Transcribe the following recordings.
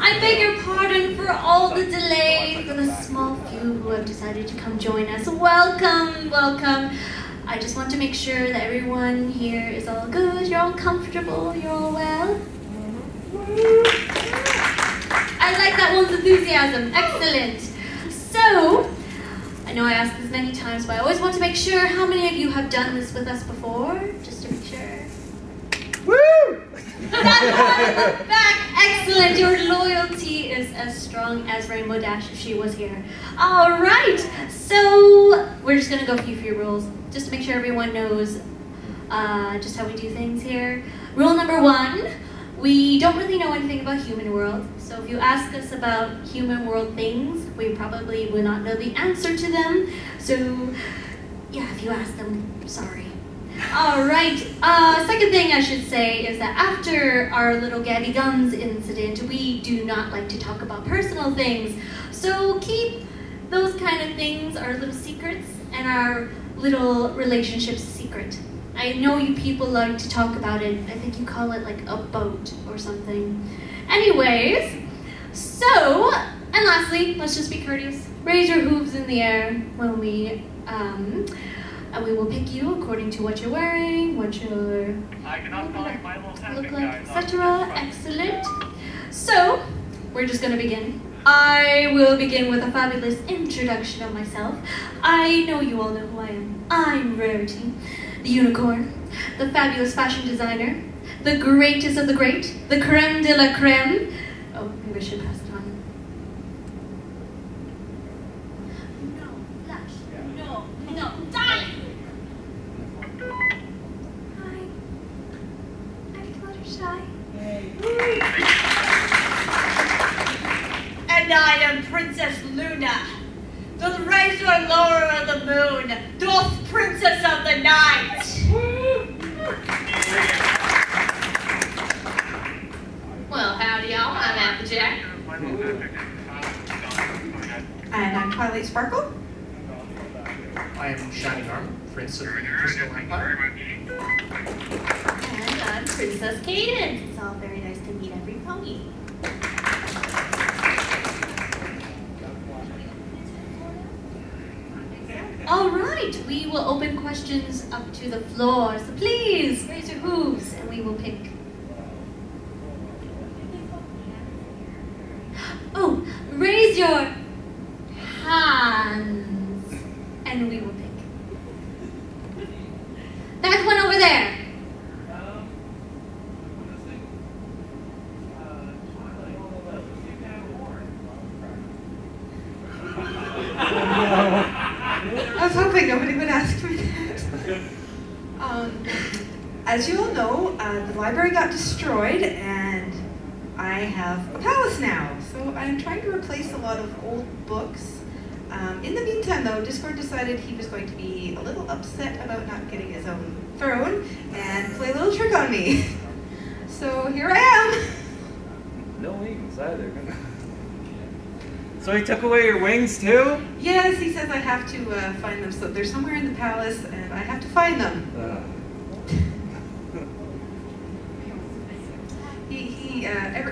I beg your pardon for all the delay, for the small few who have decided to come join us. Welcome, welcome. I just want to make sure that everyone here is all good, you're all comfortable, you're all well. I like that one's enthusiasm, excellent. So, I know I asked this many times, but I always want to make sure how many of you have done this with us before, just to make sure. Woo! That's one in the back, excellent. Your loyalty is as strong as Rainbow Dash if she was here. All right, so we're just gonna go through a few rules, just to make sure everyone knows just how we do things here. Rule number 1, we don't really know anything about human world, so if you ask us about human world things, we probably will not know the answer to them. So, yeah, if you ask them, sorry. All right, second thing I should say is that after our little Gabby Guns incident, we do not like to talk about personal things. So keep those kind of things, our little secrets, and our little relationships secret. I know you people like to talk about it. I think you call it like a boat or something. Anyways, so, and lastly, let's just be courteous. Raise your hooves in the air when we, and we will pick you according to what you're wearing, what your look like, etc. Excellent. So, we're just gonna begin. I will begin with a fabulous introduction of myself. I know you all know who I am. I'm Rarity, the unicorn, the fabulous fashion designer, the greatest of the great, the creme de la creme. Oh, maybe I should pass it on. No, Flash. No, darling. Hi. I'm Fluttershy. And I am Princess Luna, the razor lower of the moon, dwarf princess of the night. Well, howdy y'all, I'm Applejack. And I'm Twilight Sparkle. I am Shining Armor, Prince of the Crystal Empire. And I'm Princess Cadence. It's all very nice to meet everybody. All right, we will open questions up to the floor. So please raise your hooves and we will pick. Oh, raise your hands and we will pick. That one over there. I was hoping nobody would ask me that. As you all know, the library got destroyed and I have a palace now. So I'm trying to replace a lot of old books. In the meantime though, Discord decided he was going to be a little upset about not getting his own throne and play a little trick on me. So here I am. No wings either. So he took away your wings too? Yes, he says I have to find them. So they're somewhere in the palace and I have to find them.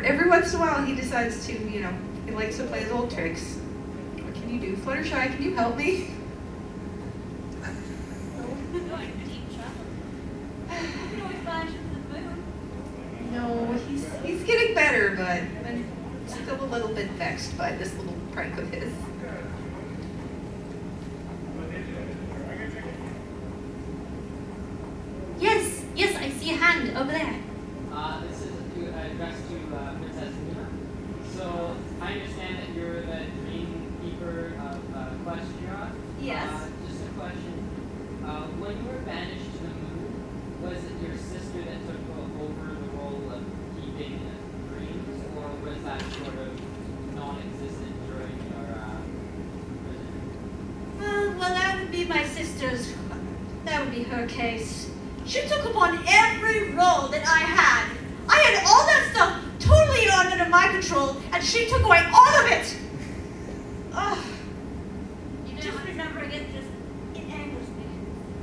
Every once in a while he decides to, you know, he likes to play his old tricks. What can you do? Fluttershy, can you help me? No, he's getting better, but I'm still a little bit vexed by this little prank of his. Yes, I see a hand over there. This is addressed to Princess Luna. So I understand that you're the dream keeper of Equestria. Yes. Just a question. When you were banished to the moon, was it your sister that took over the role of keeping dreams, or was that sort of non-existent during your prison? Well, that would be my sister's. That would be her case. She took upon every role that I had. I had all that stuff totally under my control, and she took away all of it. Ugh. Just remembering it, it angers me.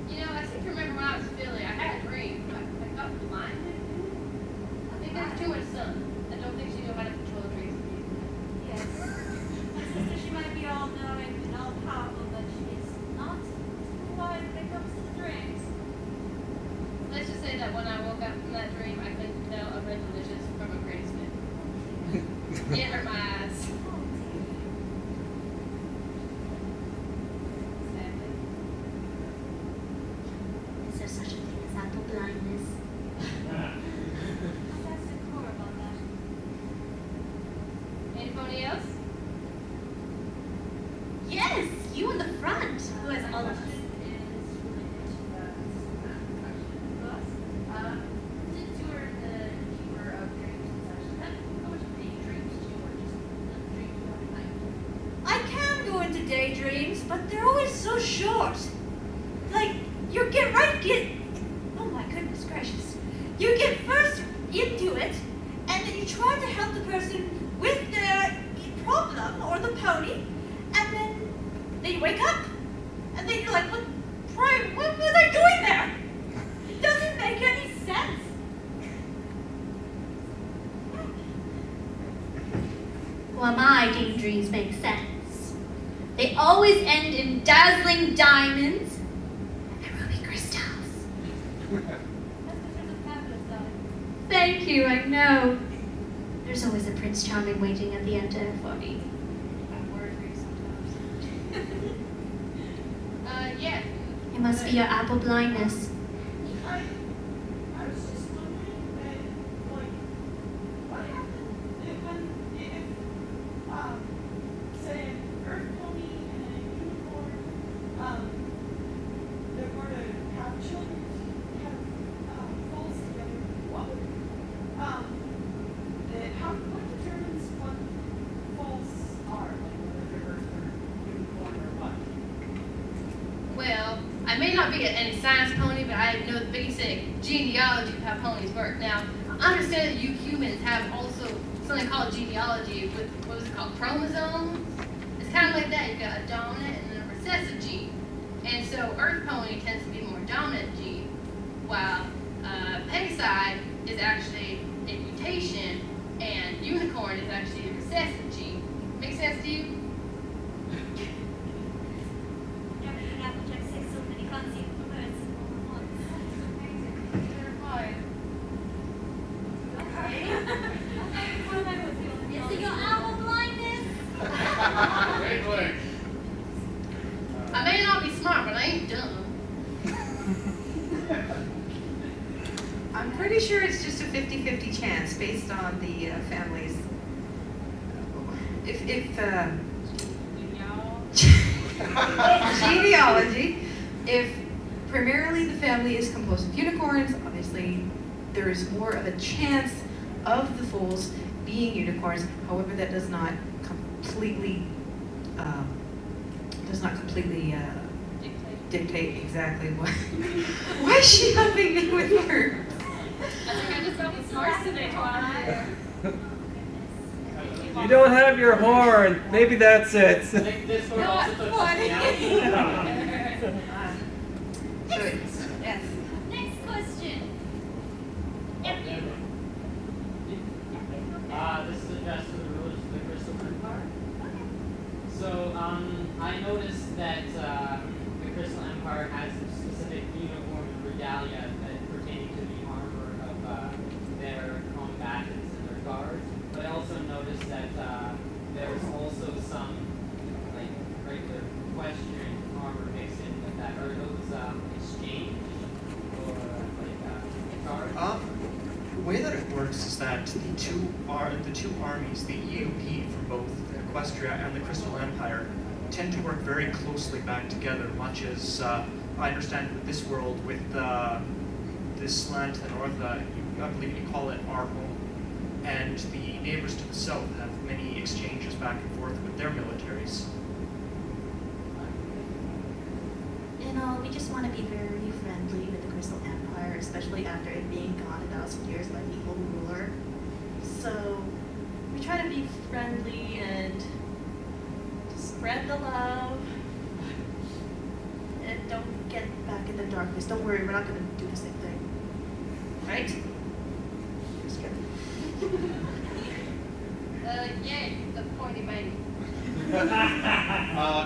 You know, I seem to remember when I was Philly, I had a dream. I got blinded. I think there's too much sun. I don't think she knew how to control dreams. It hurt my eyes. Is there such a thing as apple blindness? Anybody else? Yes, you in the front. Who has all of us? I can go into daydreams, but they're always so short. Like, you get. Oh my goodness gracious. You get first into it, and then you try to help the person with their problem or the pony, and then you wake up, and then you're like, what was I doing there? It doesn't make any sense. Well, my daydreams make sense. They always end in dazzling diamonds and ruby crystals. Thank you, I know. There's always a Prince Charming waiting at the end for me. Yeah. It must be your apple blindness. I was just wondering, like, what happened if, say, an earth pony and a unicorn, they were to have children, have foals together, what determines what foals are, like whether they're earth or unicorn or what? Well, I may not be any science pony, but I know the basic genealogy of how ponies work. Now, I understand that you humans have also something called genealogy with, what was it called, chromosomes? It's kind of like that. You've got a dominant and a recessive gene. And so Earth pony tends to be more dominant gene, while Pegasi is actually a mutation, and unicorn is actually a recessive gene. Make sense to you? Is it your apple blindness? I may not be smart, but I ain't dumb. I'm pretty sure it's just a 50-50 chance based on the families. If genealogy, if primarily the family is composed of unicorns, obviously there is more of a chance of the foals being unicorns. However, that does not completely dictate exactly what. Why is she helping me with words? I think I just got the smarts today, You don't have your horn. Maybe that's it. I think this one also took something else. Yes. Next question. This is addressed to the rulers of the Crystal Empire. So, I noticed that the Crystal Empire has a specific uniform and regalia that pertaining to the armor of their combatants and their guards. But I also noticed that there's also some like regular equestrian armor mixed in with that. Are those exchanged or like guards? The way that it works is that the two armies, the EOP from both Equestria and the Crystal Empire, tend to work very closely back together, much as I understand with this world, with this land to the north, I believe you call it our home, and the neighbors to the south have many exchanges back and forth with their militaries. You know, we just want to be very friendly with the Crystal Empire, especially after it being gone 1,000 years by the evil ruler. So we try to be friendly and spread the love. And don't get back in the darkness. Don't worry, we're not going to do the same thing. Right? Just kidding. Yay, the pointy baby.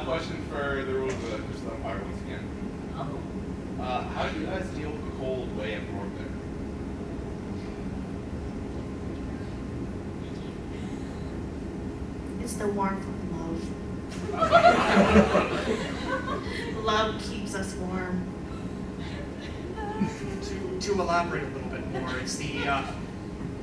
Question for the rulers of the Crystal Empire once again. How do you guys deal with the cold way up north there? It's the warmth of love. Love keeps us warm. To elaborate a little bit more, it's the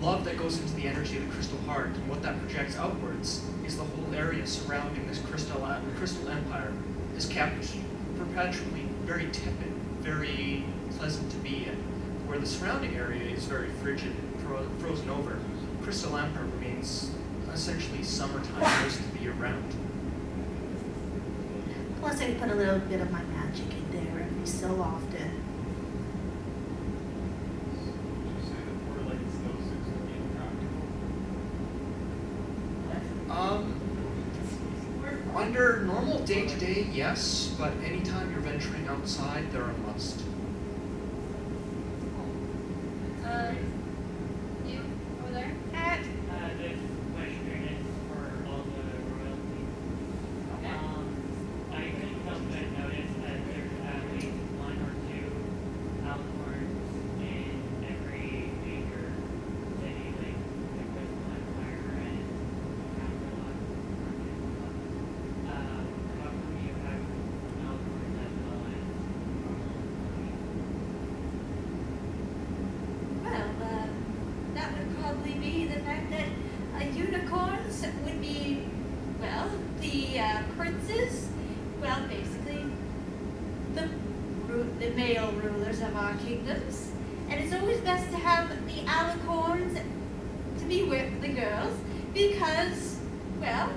love that goes into the energy of the crystal heart, and what that projects outwards is the whole area surrounding this crystal empire is kept perpetually very tepid, very pleasant to be in, where the surrounding area is very frigid, frozen over. Crystal Empire remains essentially summertime most of the year round. Plus, I put a little bit of my magic in there every so often. Under normal day-to-day, yes, but anytime you're venturing outside, they're a must. You over there? This question is for all the royalty. Okay. I couldn't help but notice that there's at least one or two alicorns in every major city, like the Crystal Empire and Capital. How come you have alicorns as well as Well, that would probably be the fact that unicorns would be, well, the princes, well, basically the male rulers of our kingdoms. And it's always best to have the alicorns to be with the girls because, well,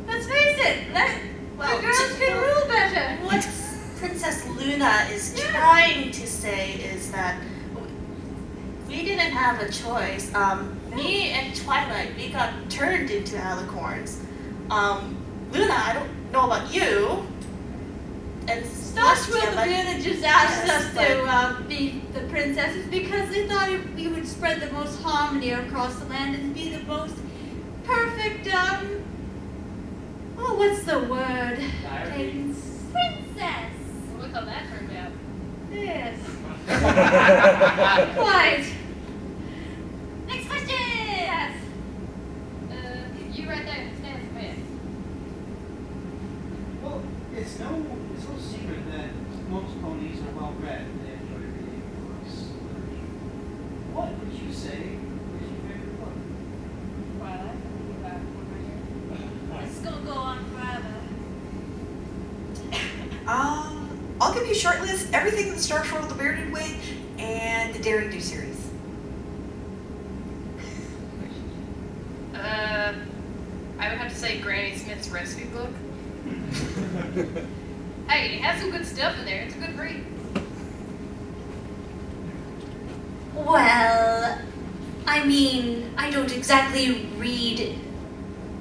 let's face it, the girls can rule better. What Princess Luna is trying to say is that we didn't have a choice. Me and Twilight, we got turned into alicorns. Luna, I don't know about you. And Starship Celestia, the Bearded just asked yes, us to be the princesses because they thought we would spread the most harmony across the land and be the most perfect, oh, what's the word? Cadence? Princess! Look how that turned out. Yes. Quite. Next question! Yes. You right there, stand for best. Well, it's no secret that most ponies are well read and they enjoy reading books. What would you say is your favorite book? Twilight, you got one right here. It's gonna go on forever. I'll give you a short list. Everything in the Star Swirl the Bearded Witch and the Daring Do series. I would have to say Granny Smith's recipe book. Hey, it has some good stuff in there. It's a good read. Well, I mean, I don't exactly read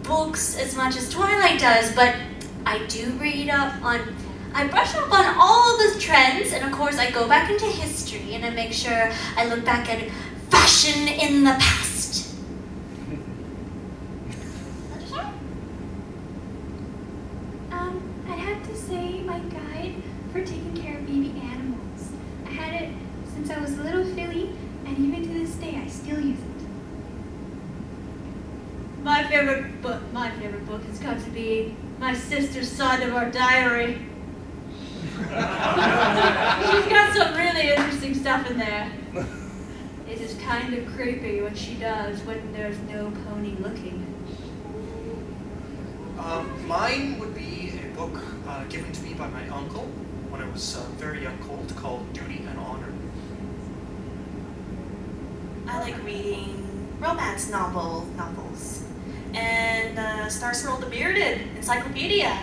books as much as Twilight does, but I do read up on, I brush up on all the trends, and of course I go back into history and I make sure I look back at fashion in the past. I'd have to say my guide for taking care of baby animals. I had it since I was a little filly, and even to this day I still use it. My favorite book has got to be my sister's side of our diary. She's got some really interesting stuff in there. It is kind of creepy what she does when there's no pony looking. Mine would be a book given to me by my uncle when I was a very young colt called Duty and Honor. I like reading romance novels. And Star Swirl the Bearded Encyclopedia.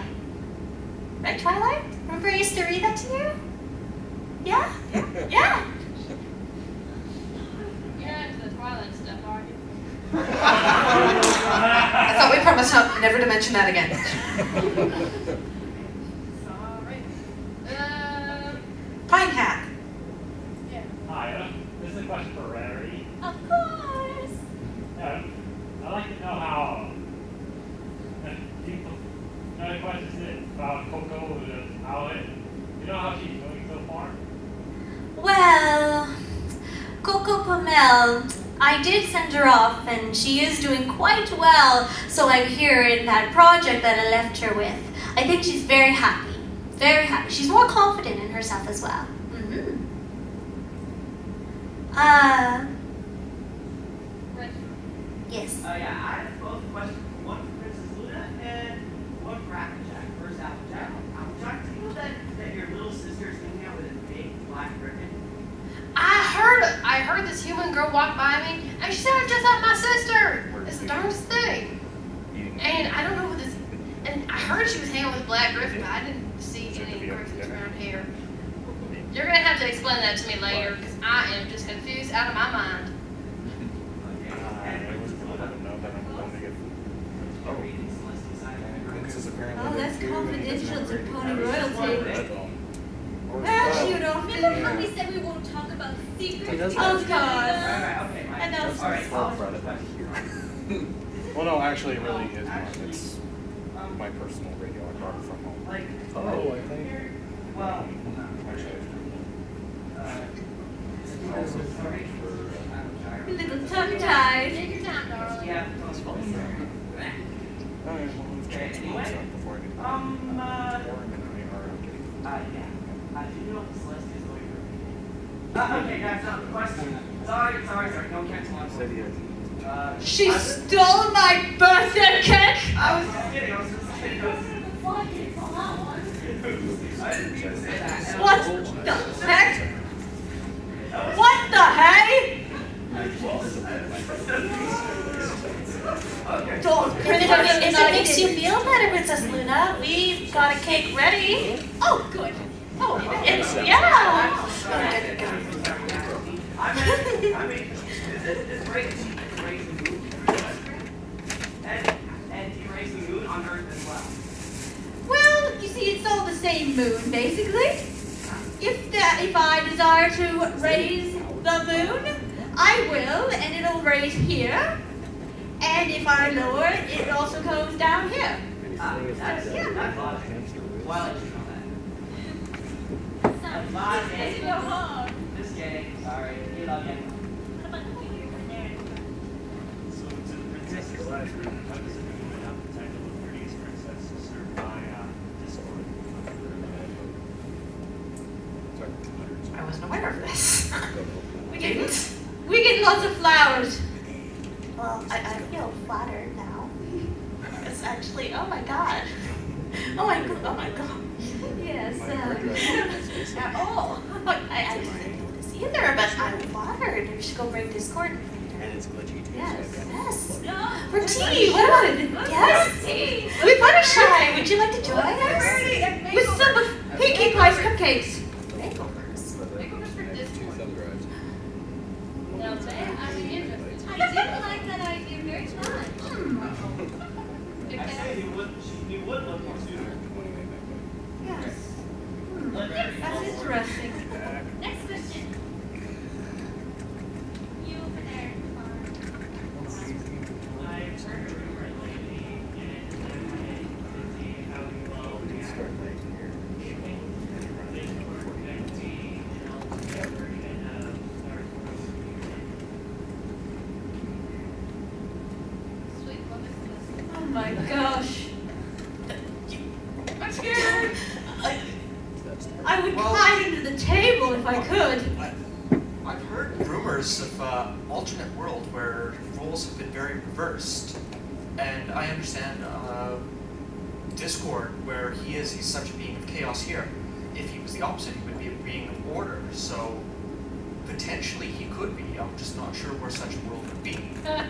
Right, Twilight? Remember I used to read that to you? Yeah? Yeah. You're not into the Twilight stuff, are you? I thought we promised never to mention that again. Sorry. Pine Hat. Yeah. Hi, this is a question for Rarity. Of course. I'd like to know how. Another question is about Coco, how it. You know how she's doing so far? Well, Coco Pomel, I I did send her off, and she is doing quite well, so I hear, in that project that I left her with. I think she's very happy. Very happy. She's more confident in herself as well. Yes. Yeah, I have both questions. One for Princess Luna and one for Applejack. First, Applejack. Applejack, do you know that your little sister's hanging out with a big black ribbon? I heard this human girl walk by me, and she sounded just like my sister. It's the darndest thing. And I don't know who this. And I heard she was hanging with Black Griffin, but I didn't see any Griffins around here. You're gonna have to explain that to me later, because I am just confused out of my mind. Oh, that's confidential to Pony Royalty. Well, shoot off. Remember how we said we won't talk about secrets? Of course. And that's Well, no, actually, it really is mine. It's my personal radio. I brought it from home. Oh, I think. Well, actually, a little tongue-tied. Take your time, darling. yeah. Okay, anyway, before I get yeah. Do you know what the Celestials going for? Okay, guys, no, question. Sorry, don't catch one. She stole my birthday cake! I was just kidding. I didn't mean to say that. What the heck? What the hey? Okay. Don't If it makes you feel better, Princess Luna, we've got a cake ready. Oh, good. Oh, It's, yeah. I mean, it's great to see you raise the mood. And you raise the mood on Earth as well. well, you see, it's all the same moon, basically. If I desire to raise the moon, I will, and it'll raise here. And if I lower it, it also goes down here. That's logical. Why don't you know that? That's logic. Just kidding. Sorry. We love you. So to the princess's life, how does it mean without the title of Prettiest Princess served by Discord? I wasn't aware of this. We get lots of flowers. Well, I feel flattered now. It's actually, oh my god. Oh my god. Yes. Oh, I didn't notice either, but I'm flattered. We should go break Discord. And it's glitchy too. Yes. For tea, what about it? Yes. We're Fluttershy. Would you like to join us? With some of Pinkie Pie's cupcakes. Makeovers. Makeovers for Discord. Thumb drives. Now, today, I'm interested. I do like that idea very much. I say you would look more suitable. Yes. That's interesting. Next question. You over there. I've heard a rumor lately, and it's busy how you all Start right here. Discord connectivity and all together and start Sweet, love this. Oh my gosh. I'm scared. I would climb into the table if I could. I've heard rumors of alternate world where roles have been very reversed, and I understand Discord, where he's such a being of chaos here. If he was the opposite, he would be a being of order. So potentially he could be. I'm just not sure where such a world would be. Yes,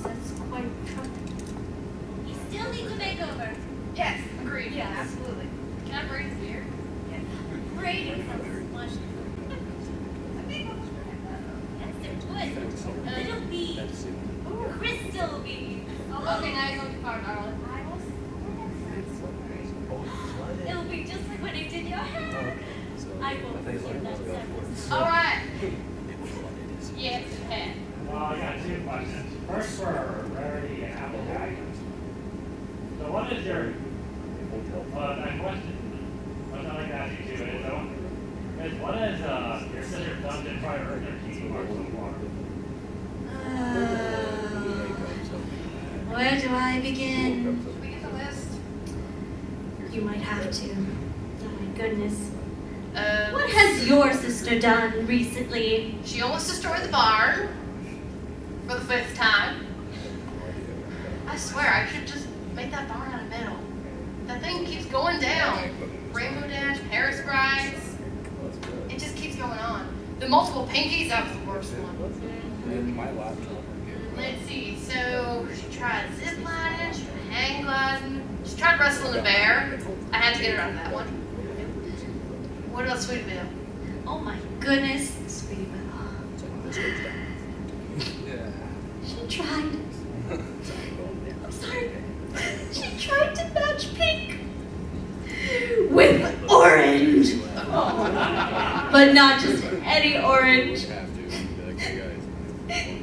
that's quite troubling. He still needs a makeover. Yes, agreed. Yeah. Absolutely. Can I bring this beer? Braiding some much. Yes, it would. Little beads. Crystal beads. Okay, now you're going too far, darling. It'll be just like when I did your hair. I will forgive that service. All right. Yes, it has. Well, I got two questions. First for Rarity and Applejack. So what is your, my question, I'd like to ask you two is what has your sister done to try to earn your key mark so far? Where do I begin? Should we get the list? You might have to. Oh my goodness. What has your sister done recently? She almost destroyed the barn for the 5th time. I swear, I should just make that barn out of metal. That thing keeps going down. Rainbow Dash, Paris Brides. It just keeps going on. The multiple pinkies, that was the worst one. My laptop. Let's see, so she tried zip lining, she tried hang gliding, she tried wrestling a bear. I had to get her out of that one. What about Sweetville? Oh my goodness, Sweetie Belle. She tried. I'm sorry. She tried to match pink with orange. But not just any orange.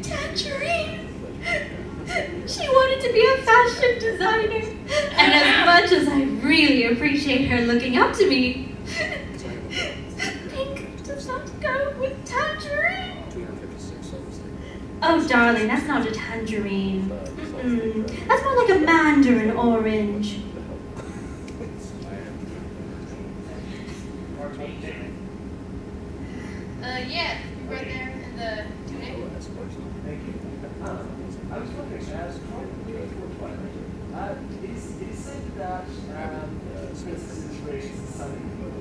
Tangerine. She wanted to be a fashion designer. And as much as I really appreciate her looking up to me, pink does not go with tangerine. Oh, darling, that's not a tangerine. That's more like a mandarin orange. Yeah, right there in the tunic. Thank you. I was wondering, it is said that princesses raise the sun and moon.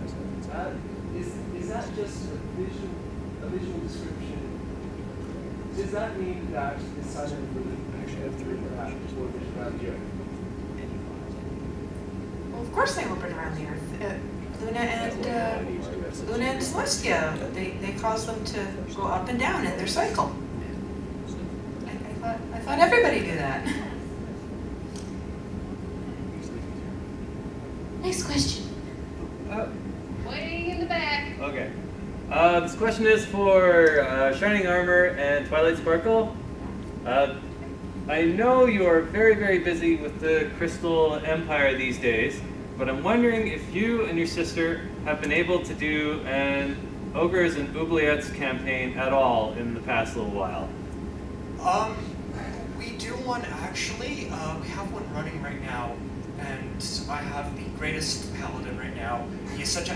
Is that just a visual description? Does that mean that the sun and moon actually have three perhaps orbit around the Earth? Well, of course they orbit around the Earth. Luna and Celestia, they cause them to go up and down in their cycle. I thought everybody knew that. Next question. Way in the back. Okay. This question is for Shining Armor and Twilight Sparkle. I know you are very, very busy with the Crystal Empire these days, but I'm wondering if you and your sister have been able to do an Ogres and Oubliettes campaign at all in the past little while. We do one actually. We have one running right now, and I have the greatest paladin right now. He is such a...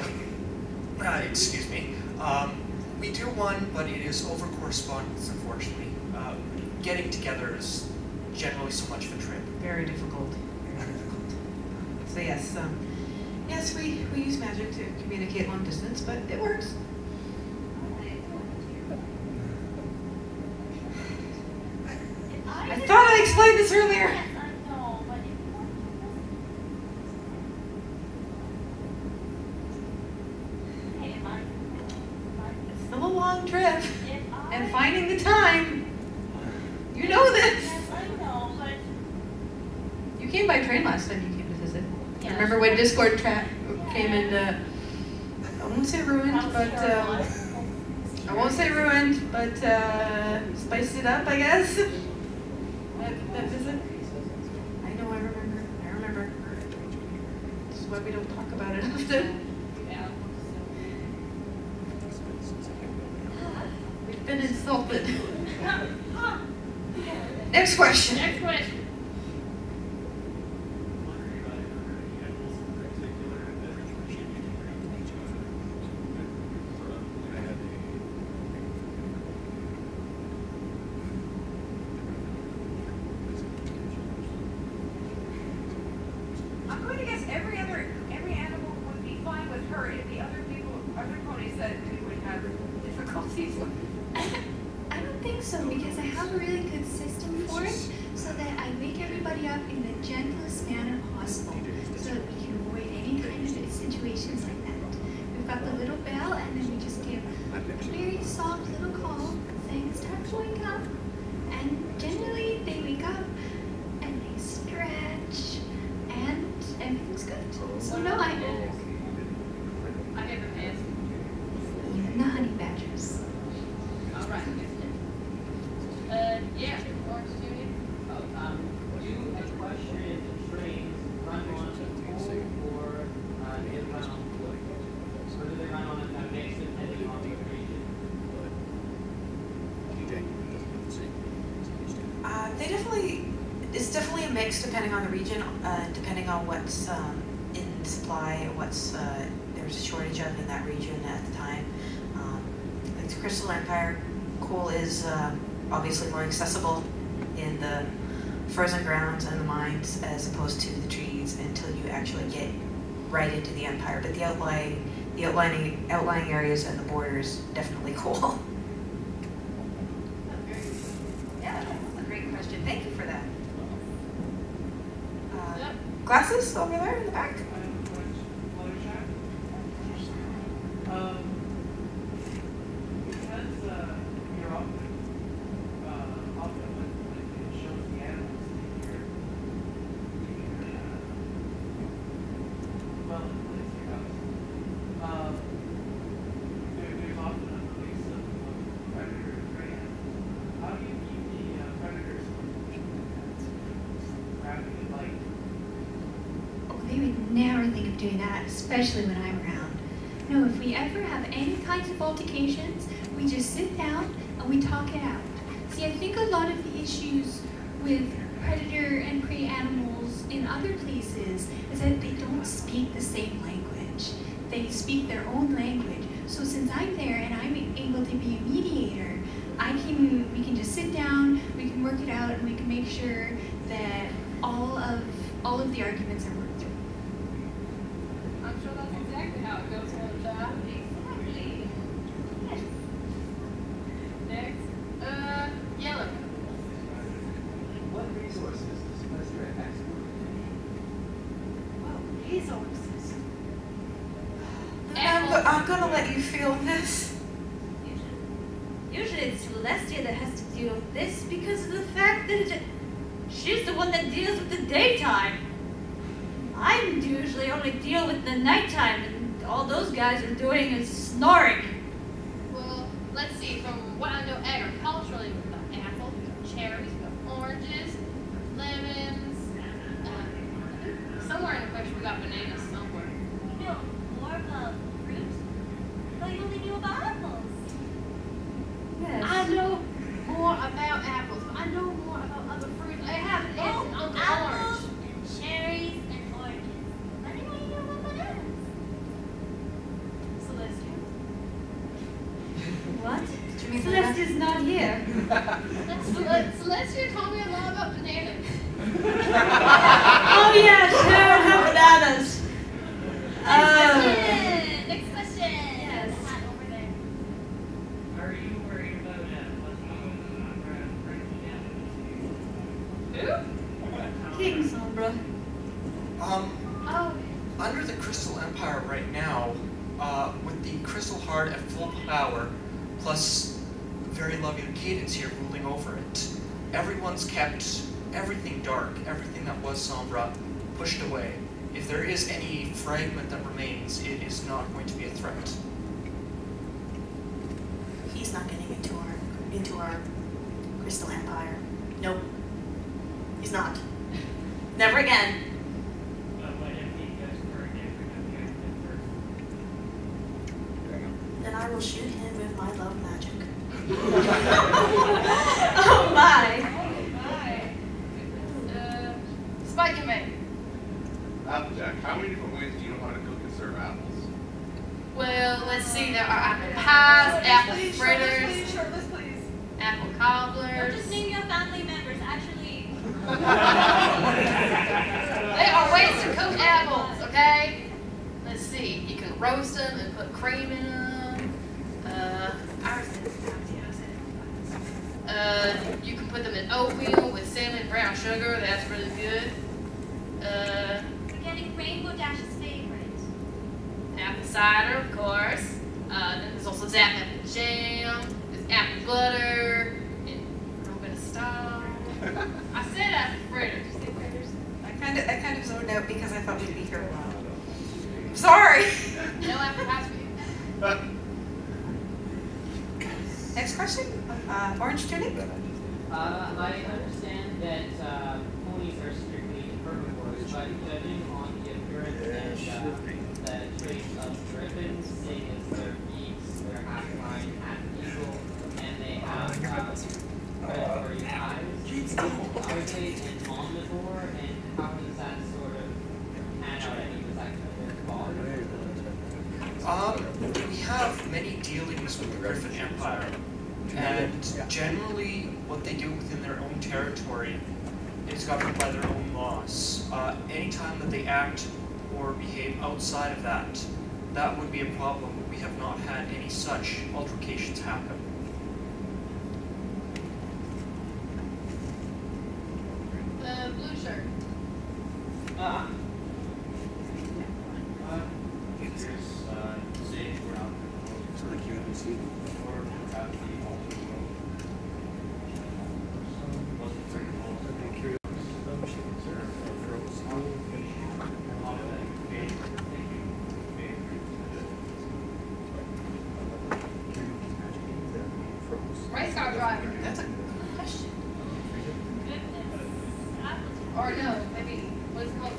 excuse me. We do one, but it is over correspondence, unfortunately. Getting together is generally so much of a trip. Very difficult. Very difficult. So yes, yes, we use magic to communicate long distance, but it works. I thought I explained this earlier. It's still a long trip, and finding the time. You know this. Yes, I know, but You came by train last time you came to visit. Yeah. Remember when Discord came and I won't say ruined, but I won't say ruined, but spiced it up, I guess. That visit. I know, I remember. This is why we don't talk about it often. We've been insulted. Next question. Next question. I'm going to guess every animal would be fine with her. If the other ponies that we would have difficulties with. I don't think so, because I have a really good system for it, so that I wake everybody up in the gentlest manner possible, so that we can avoid any kind of situations like that. We've got the little bell, and then we just give a very soft little call saying it's time to wake up, and generally they wake up and they stretch, and everything's good. So no, I never passed. even the honey badgers. All right. Yeah, Orange Junior. Do equestrian trains run on coal or they run on wood? Or do they run on a mix depending on the region? definitely a mix depending on the region, depending on what's in supply, what's there's a shortage of in that region at the time. Like the Crystal Empire, coal is obviously more accessible in the frozen grounds and the mines as opposed to the trees until you actually get right into the empire. But the outlying areas and the borders, definitely coal. Yeah, that was a great question. Thank you for that. Glasses over there in the back. Never think of doing that, especially when I'm around. No, if we ever have any kinds of altercations, we just sit down and we talk it out. See, I think a lot of the issues with predator and prey animals in other places is that they don't speak the same language. They speak their own language. So since I'm there and I'm able to be a mediator, we can just sit down, we can work it out, and we can make sure that all of the arguments are worked through. I'm sure that's exactly how it goes all the time. Exactly. Next, Yellow. What resources does Western export? Well, resources. I'm gonna let you feel this. Usually it's Celestia that has to deal with this because of the fact that she's the one that deals with the daytime. I usually only deal with the nighttime, and all those guys are doing is snoring. Well, let's see. From what I know agriculturally, we've got apples, we've got cherries, we've got oranges, lemons. Somewhere in the question we got bananas somewhere. You know more about fruit? But you only knew about apples. Yes. I know more about apples, but I know more about other fruits. I have an aunt and Uncle apples Orange. and cherries and oranges. I didn't know you knew about bananas. Celestia. What? Did you mean Celestia's not here. Celestia told me a lot about bananas. Oh yeah, sure, have bananas. Next question. Yes. Over there. Are you worried about what's Who? King Sombra. Oh. Under the Crystal Empire right now, with the Crystal Heart at full power, plus very loving Cadence here ruling over it, everyone's kept everything dark, everything that was Sombra, pushed away. If there is any fragment that remains, it is not going to be a threat. He's not getting into our Crystal Empire. Nope. He's not. Never again. Then I will shoot him with my love magic. Oh my. Spike Man. Applejack, how many different ways do you know how to cook and serve apples? Well, let's see. There are apple pies, apple fritters, Shortlist, please. apple Don't cobblers. just name your family members, actually. There are ways to cook apples, okay? Let's see. You can roast them and put cream in them. You can put them in oatmeal with cinnamon and brown sugar. That's really good. Forgetting Rainbow Dash's favorite. Apple cider, of course. Then there's also apple jam. There's apple butter. And a little bit of style. I said apple fritters. You say fritters? I kind of zoned out because I thought we'd be here a while. I'm sorry. No apple pies for you. Next question. Orange tunic. I understand that ponies are strictly herbivores, but judging on the appearance and the traits of griffins, seeing as their beaks, they're half lion, half eagle, and they have predatory eyes, are they an omnivore dealings with the Griffin Empire. And generally, what they do within their own territory is governed by their own laws. Anytime that they act or behave outside of that, that would be a problem. We have not had any such altercations happen. The blue shirt. Race car driver. That's a question. Or no, maybe, what is it called?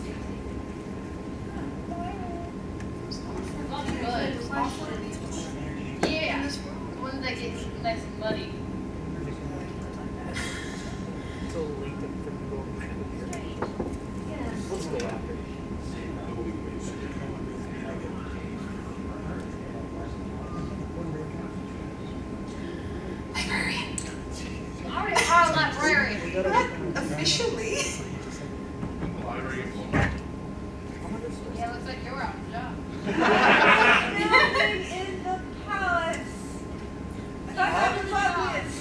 Yeah, the ones that get nice and muddy. Let's go after. Librarian. I already are a librarian. Not officially. Yeah, looks like you're out of job. Nothing in the palace. I thought that was obvious.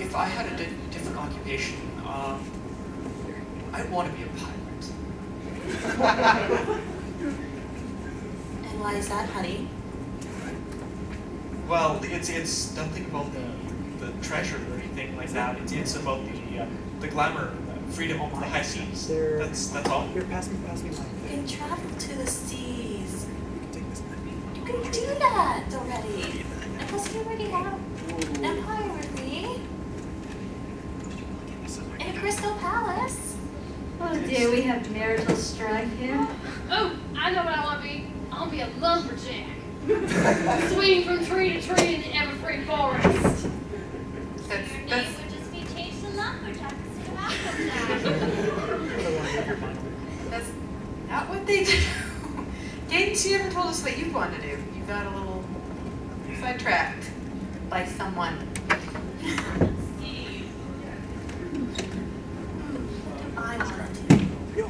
If I had a different occupation, I'd want to be a pilot. And why is that, honey? Well, it's nothing about the treasure or anything like that. It's about the glamour, freedom over the high seas. That's all. Here, pass me mine. You can travel to the seas. You can do that already. And plus you already have an empire with me. In a crystal palace. Oh dear, we have marital strife here. Oh, I know what I want to be. I want to be a lumberjack. Swinging from tree to tree in the ever-free forest. Your name would just be changed to lumberjack instead of applejack. That's not what they do. Didn't you ever told us what you wanted to do? You got a little sidetracked by someone. I wanted to.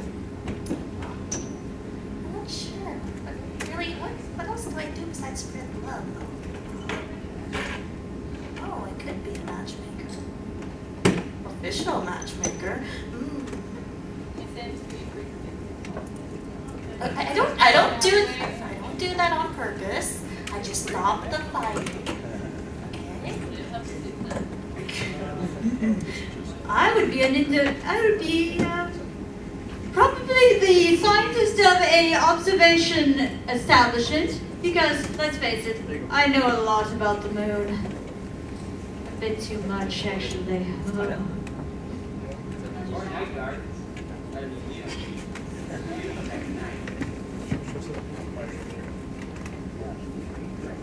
I'm not sure. But really, what else do I do besides spread love? Oh, I could be a matchmaker. Official matchmaker. Look, I don't do that on purpose. I just stop the fighting. Okay? I would be probably the scientist of a observation establishment because, let's face it, I know a lot about the moon. A bit too much, actually.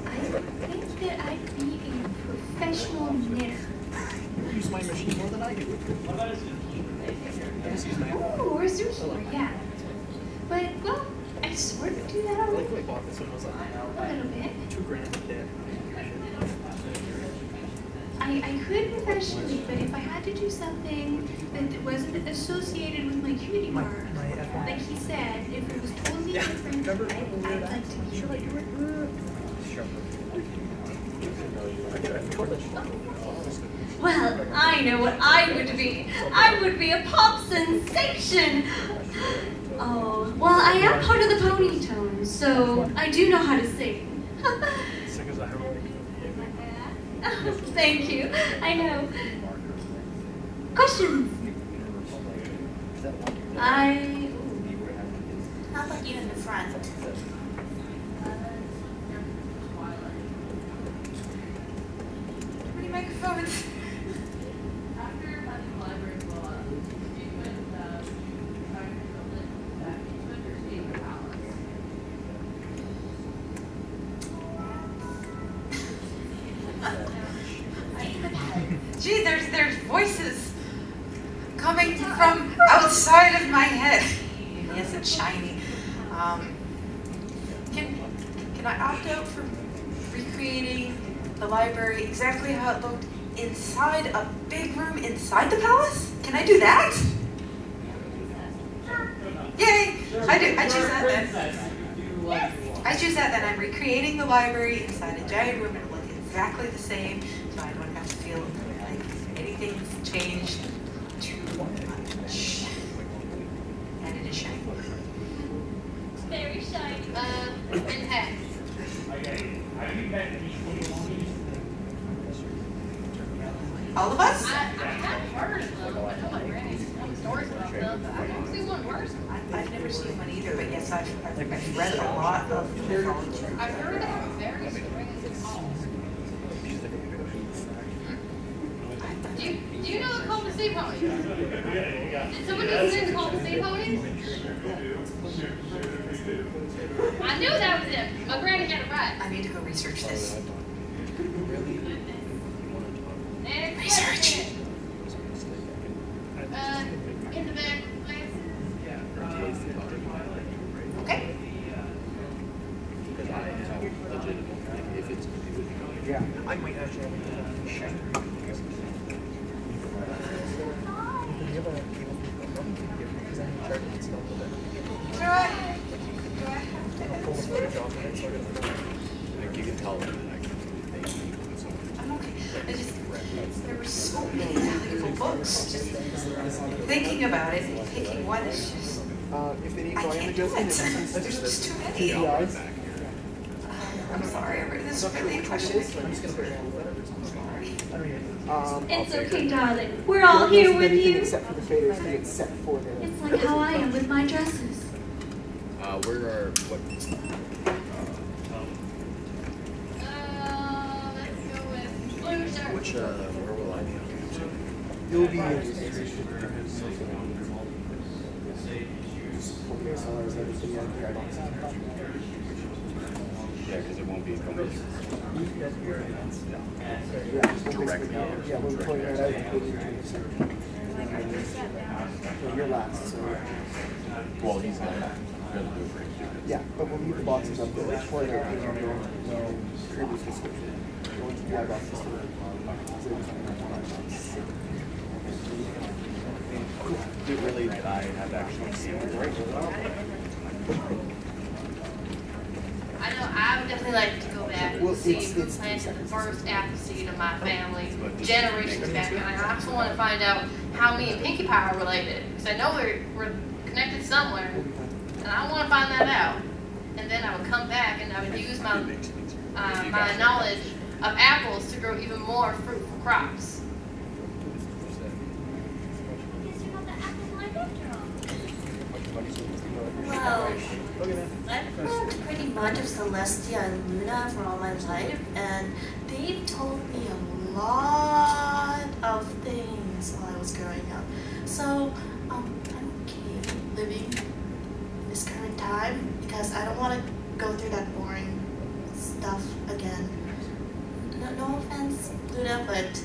I think that I'd be a professional knitter. You use my machine more than I do. Oh, or a sushi, yeah. But, well, I sort of do that already. I bought this one. I was like, A little bit. $2,000 a kit. I could professionally, but if I had to do something that wasn't associated with my cutie mark, like he said, if it was totally different, I'd like to be Well, I know what I would be. I would be a pop sensation. Oh, well, I am part of the Pony Tones, so I do know how to sing. Thank you. I know. Questions? How about you in the front? How many microphones? After having the library blow up, you went trying to build it that each vendor stayed in the palace. Gee, there's voices coming from outside of my head. Yes, it's shiny. Can I opt out for recreating the library exactly how it looked inside a big room inside the palace? Can I do that? Yay! I choose that then. I choose that then. I'm recreating the library inside a giant room. It'll look exactly the same, so I don't have to feel like anything's changed too much. And it is shiny. Very shiny. In half. Okay, have you met these people? All of us? I have heard of them. I know my granny's telling stories about them, but I haven't seen one worse. I've never seen one either, but yes, I've read a lot of the mythology. I've heard they have a very strange call. Do you know the call to sea ponies? Did somebody send the call to sea ponies? I knew that was it. My granny had it right. I need to go research this. Next Research. question. In the back, please. Okay. Yeah, I might actually have You can tell them. I'm okay. There were so many valuable books. Just thinking about it, taking one is just. If they need I can't do it. There's just too many. I'm sorry. This is really a question. It's okay, darling. We're all here with you. Except for the faders who get set for them. It's like how I am with my dresses. Where are what? Let's go with blue shirt. Which where will I be up to? You'll be Yeah, because it won't be from this. Directly. Yeah, we're pulling that out and putting it in the center. So you're last, so. Well, he's gonna do it. Yeah, but we'll leave the boxes up there. Pour it out. No previous description. Go into the box system. It really that I have actually seen it right. I know I would definitely like to go back and see who planted the first apple seed of my family generations back. And I also want to find out how me and Pinkie Pie are related. Because I know we're connected somewhere. And I want to find that out. And then I would come back and I would use my my knowledge of apples to grow even more fruitful crops. Well, I've learned pretty much of Celestia and Luna for all my life, and they've told me a lot of things while I was growing up. So, I'm okay living in this current time because I don't want to go through that boring stuff again. No offense, Luna, but it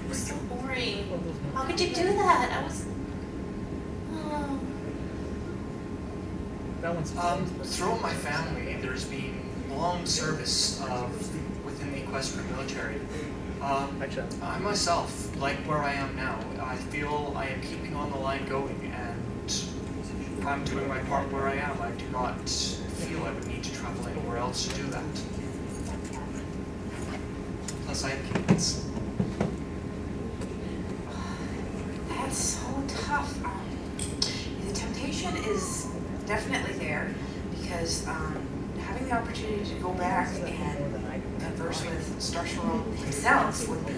was so boring. How could you do that? I was. Throughout my family, there's been long service within the equestrian military. I myself, like where I am now, I feel I am keeping on the line going, and I'm doing my part where I am. I do not feel I would need to travel anywhere else to do that. Plus, I have kids. That's so tough. The temptation is definitely there because having the opportunity to go back and converse with Starshworld himself would be,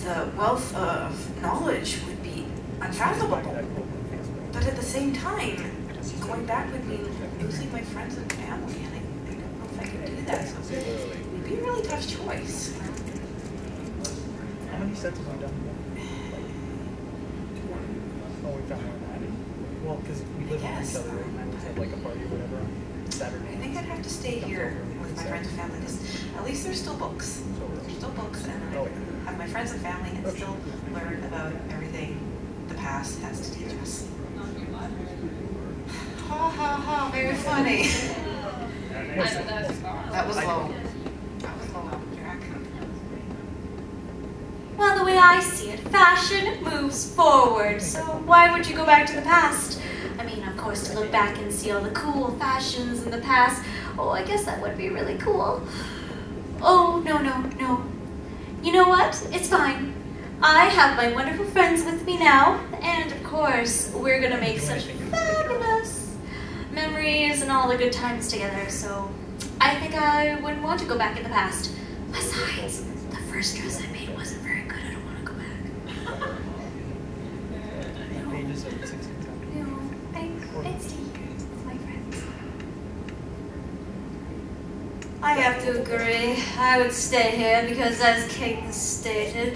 the wealth of knowledge would be unfathomable. But at the same time, going back would mean losing my friends and family, and I don't know if I could do that. So it would be a really tough choice. How many sets have we done? Oh, we found one. Well, because we live with each other, right? And we had like a party or whatever on Saturday. I think I'd have to stay here with my friends and family because at least there's still books. There's still books, and I have my friends and family and still learn about everything the past has to teach us. Ha ha ha, very funny. That was low. That was low, Jack. Well, the way I see it, fashion moves forward, so why would you go back to the past? I mean, of course, to look back and see all the cool fashions in the past, oh, I guess that would be really cool. Oh, no. You know what? It's fine. I have my wonderful friends with me now, and of course, we're gonna make such fabulous memories and all the good times together, so I think I wouldn't want to go back in the past. Besides, the first dress I made wasn't very good. I don't want to go back. No, I'd stay here with my friends. I have to agree. I would stay here because, as King stated,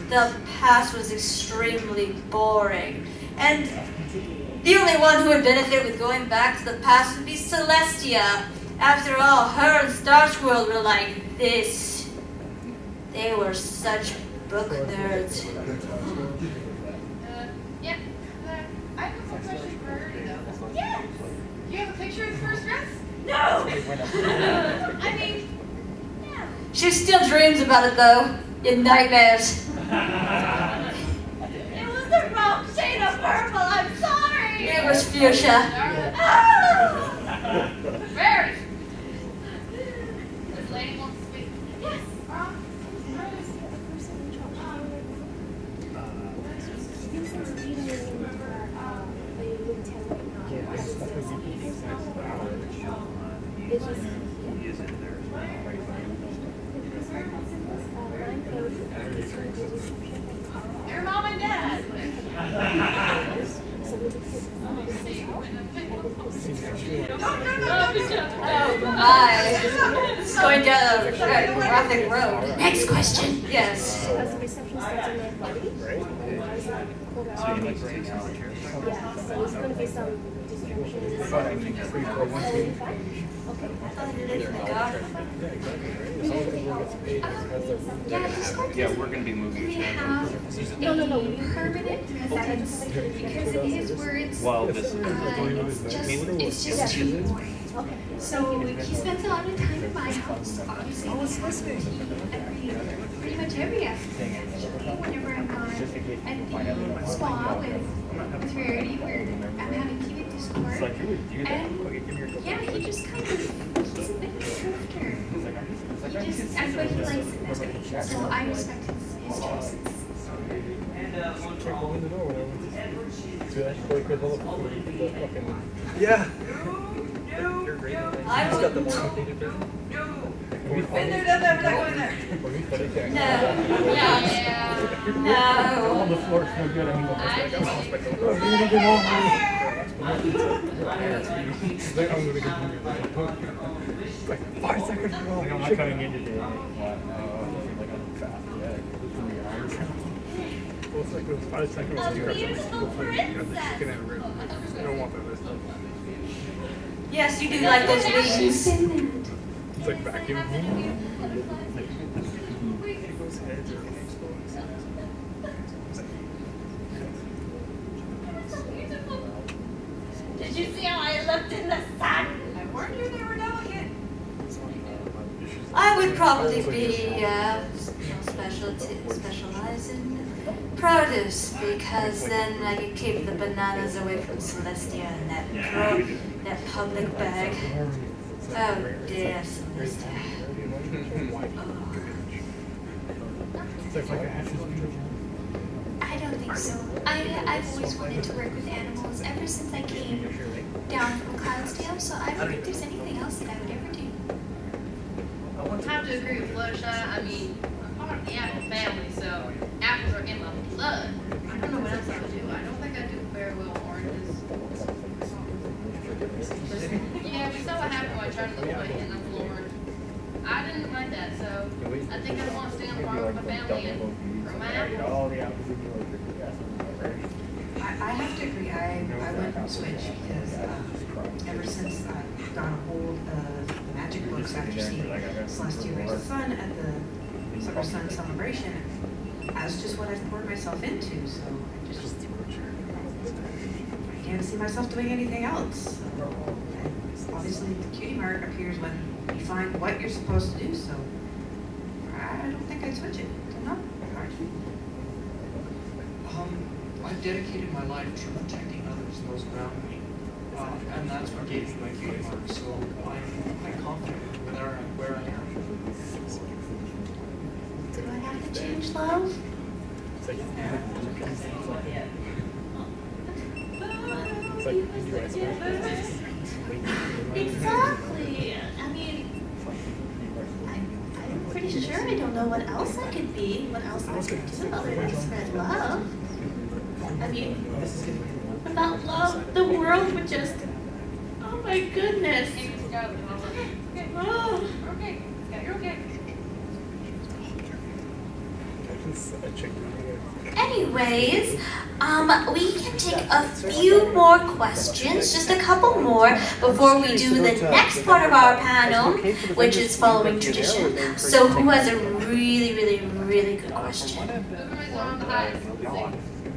the past was extremely boring. And the only one who would benefit with going back to the past would be Celestia. After all, her and Star's World were like this. They were such book nerds. Yeah. I have a quick question for her, though. Yes! Do you have a picture of the first dress? No! I mean, no. She still dreams about it, though, in nightmares. It was the wrong shade of purple, I'm sorry! It was fuchsia. Very. This lady wants to speak. Yes. Your mom and dad. It's going down a graphic road. Next question. Yes. Because the reception starts at 9:40. Yeah, so there's going to be some disruptions. Yeah, we're going to be moving. No. Permanent residence. Because in his words, Well, this it's just too boring. Okay. So he spends a lot of time in my house. Obviously, pretty much every afternoon. Actually, whenever I'm not at the spa with Rarity, where I'm having TV Discord, and yeah, he just kind of he's a bit of a drifter. He just that's what he likes in that way. So I respect his choices. Yeah. I would. Been there, done that, we're not going there. No. No. On the floor, it's no good. I mean, like 5 seconds ago. I'm not coming in today. Well, it's like it was 5 seconds. A beautiful princess. I don't want that this time. Yes, you do like those wings. It's like vacuum. Did you see how I looked in the sun? I warned you they were delicate. I would probably be specialize in produce because then I could keep the bananas away from Celestia and that public bag. Oh dear, Celestia. I don't think so. I've always wanted to work with animals ever since I came down from Cloudsdale, so I don't think there's anything else that I would ever do. I have to agree with Fluttershy. I mean, I'm part of the apple family, so apples are in my blood. I don't know what else I would do. I don't think I do very well with oranges. Yeah, we saw what happened when I tried to lose my hand on the floor. I didn't like that, so I think I want to stay on the farm with my family and grow my apples. I have to agree. I went and switched because ever since I got a hold of the magic books after seeing Celestia raise the sun at the Summer Sun celebration, that's just what I've poured myself into. So I can't see myself doing anything else. So obviously the cutie mark appears when you find what you're supposed to do, so I don't think I'd switch it. So no. I've dedicated my life to protecting others and those around me, and that's what gave me my cutie mark, so I'm confident with where I am. Do I have to change, love? Exactly. I mean, I'm pretty sure I don't know what else I could be, what else I could do other than spread love. I mean, without love, the world would just, oh my goodness. Oh. Okay. Yeah, you're okay. Anyways, we can take a few more questions, just a couple more, before we do the next part of our panel, which is following tradition. So who has a really, really, really good question?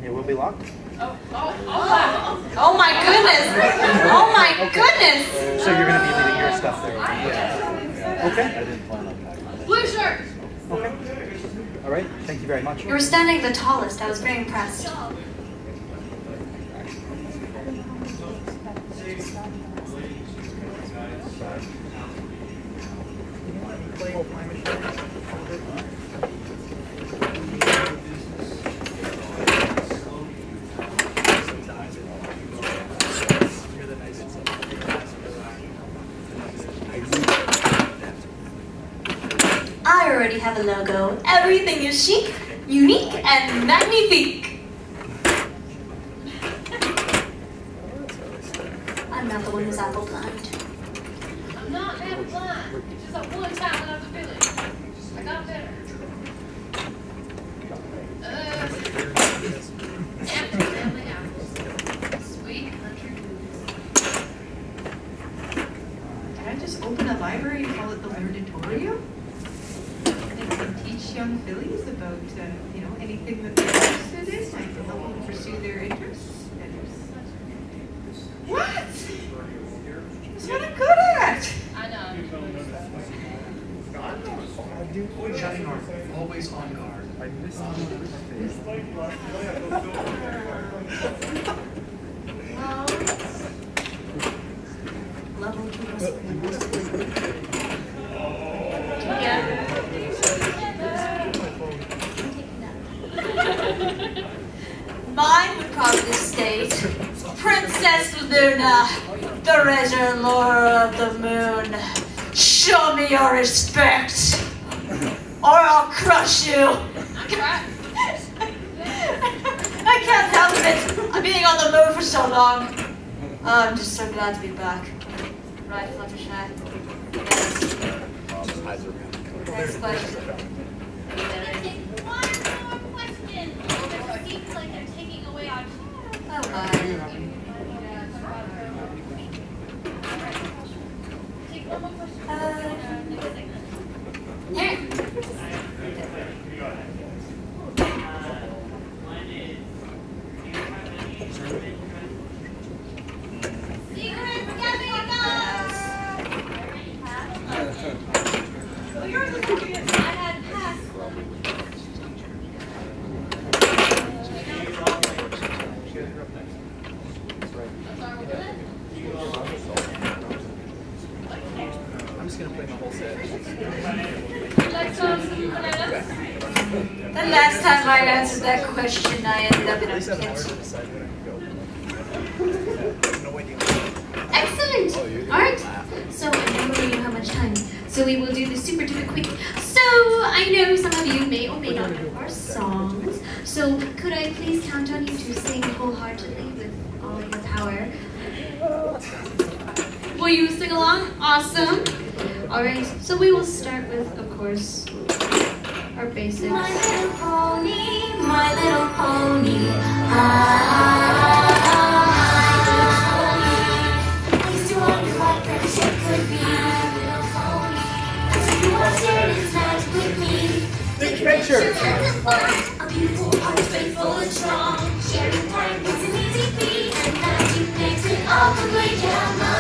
It will be locked. Oh my goodness! Oh my goodness! So you're going to be leaving your stuff there? Yeah. Okay. I didn't plan on that. Blue shirt! Okay. All right. Thank you very much. You were standing the tallest. I was very impressed. I already have a logo. Everything is chic, unique, and magnifique. I'm not the one who's apple blind. I'm not apple blind. It's just that one time when I was a village. I got better. Apple family apples. Sweet country blues. Can I just open a library and call it the Learnatorio? Teach young fillies about, anything that they're interested in, like help them pursue their interests. What? That's what I'm good at. I know. Shining armor, always on guard. Level 2 Mine would probably state, Princess Luna, the treasure lore of the moon. Show me your respect, or I'll crush you. I can't help it. I'm being on the move for so long. Oh, I'm just so glad to be back. Right, Fluttershy. Yes. Next question. Oh, I'm just going to play my whole set. The last time I answered that question, I ended up in a pit. Excellent! Alright, so I never really how much time. So we will do this super duper quick. So I know some of you may or may not know our songs. So could I please count on you to sing wholeheartedly with all your power? Will you sing along? Awesome. Alright, so we will start with, of course, our basics. My little pony, my little pony. I used to wonder what friendship could be. My little pony. As you are sharing his magic with me. Take a picture. A beautiful heart, faithful and strong. Sharing time is an easy feat, and magic makes it all complete. Yeah, my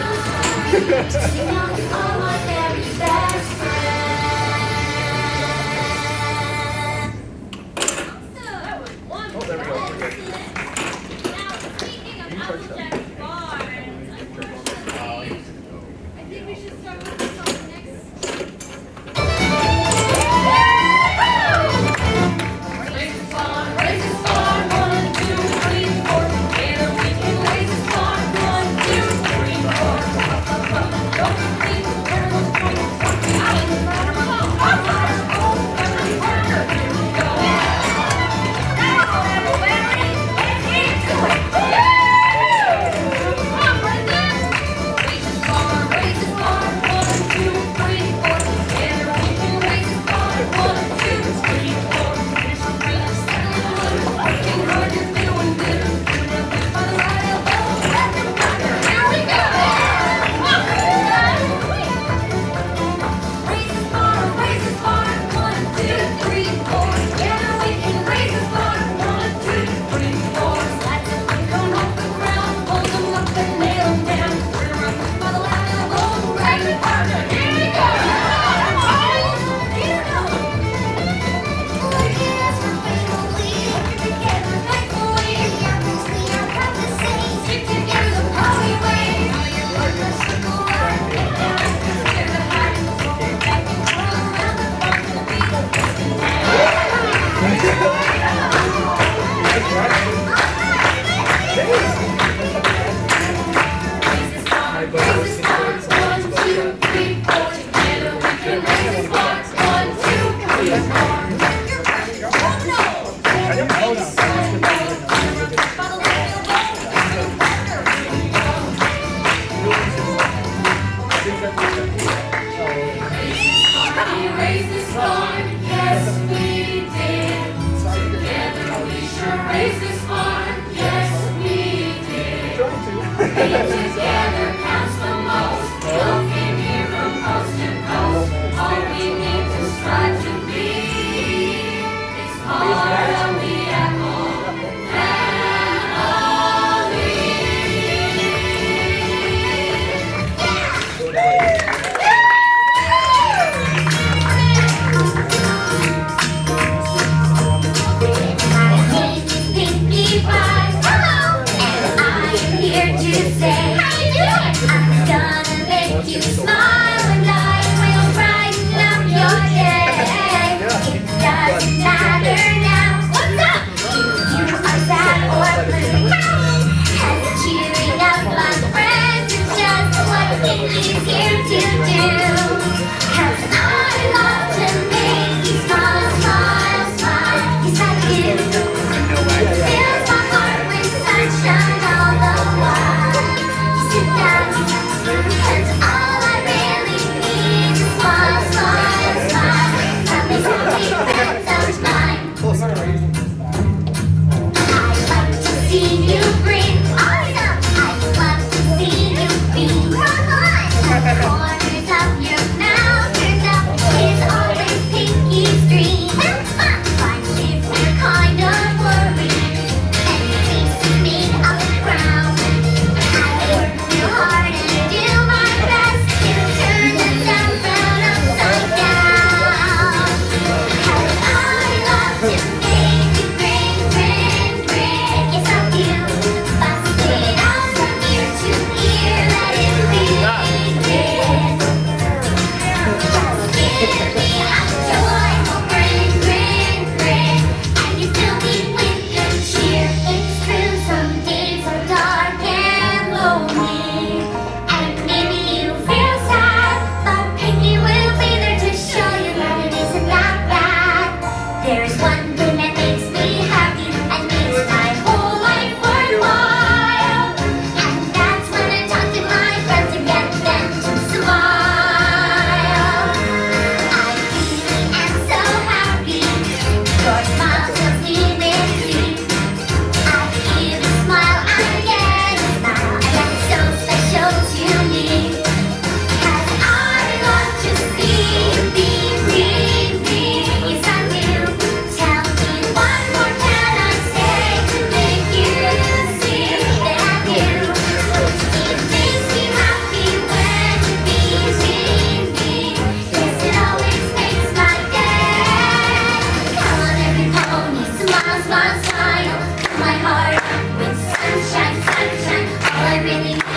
little pony. my very best friends. That was wonderful. Oh, there we go. We're good. Now, speaking of Applejack Barnes, I think we should start with the song next. Raise this barn, 1, 2, 3, 4. Together we can raise this barn, 1, 2, 3, 4. Don't think we're going to Awesome! I'd love to see you grin. I'd love to see you be. Come on!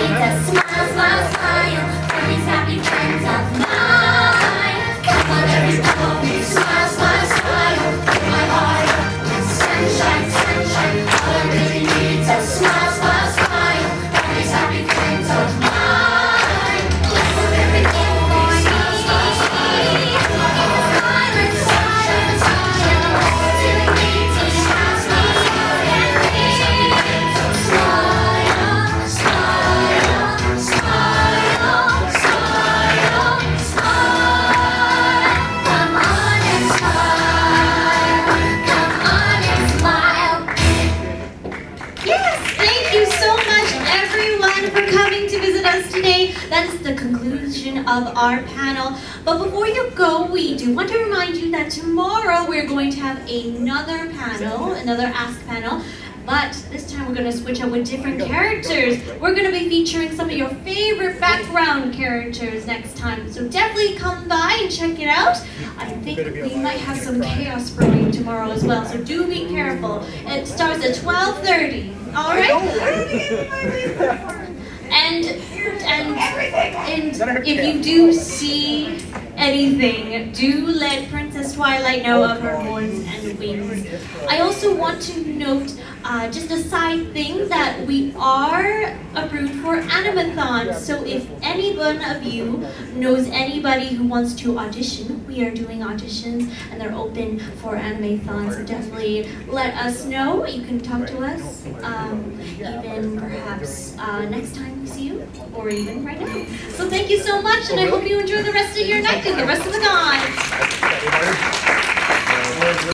needs a smile, smile, smile for these happy friends of mine. Come on, every pony, smile, smile, smile, fill my heart up with sunshine, sunshine. All I really need's a smile, smile, smile for these happy friends of mine. Let's go every pony, smile, smile, smile, fill my heart up with sunshine, sunshine. All I really need's a smile, smile, smile for these happy friends of mine. Smile, smile, smile, smile, smile. Come on and smile. Come on and smile. Yes, thank you so much everyone for coming to visit us today. That is the conclusion of our panel. But before you go, we do want to remind you that tomorrow we're going to have another panel, another Ask panel. But this time we're going to switch up with different characters. We're going to be featuring some of your favorite background characters next time. So definitely come by and check it out. I think we might have some chaos brewing tomorrow as well. So do be careful. It starts at 12:30. All right? And if you do see anything, do let Princess Twilight know of her horns and wings. I also want to note just a side thing that we are approved for Animathon. So if any one of you knows anybody who wants to audition, we are doing auditions and they're open for Animathon. So definitely let us know. You can talk to us, even perhaps next time we see you, or even right now. So thank you so much, and I hope you enjoy the rest of your night and the rest of the con.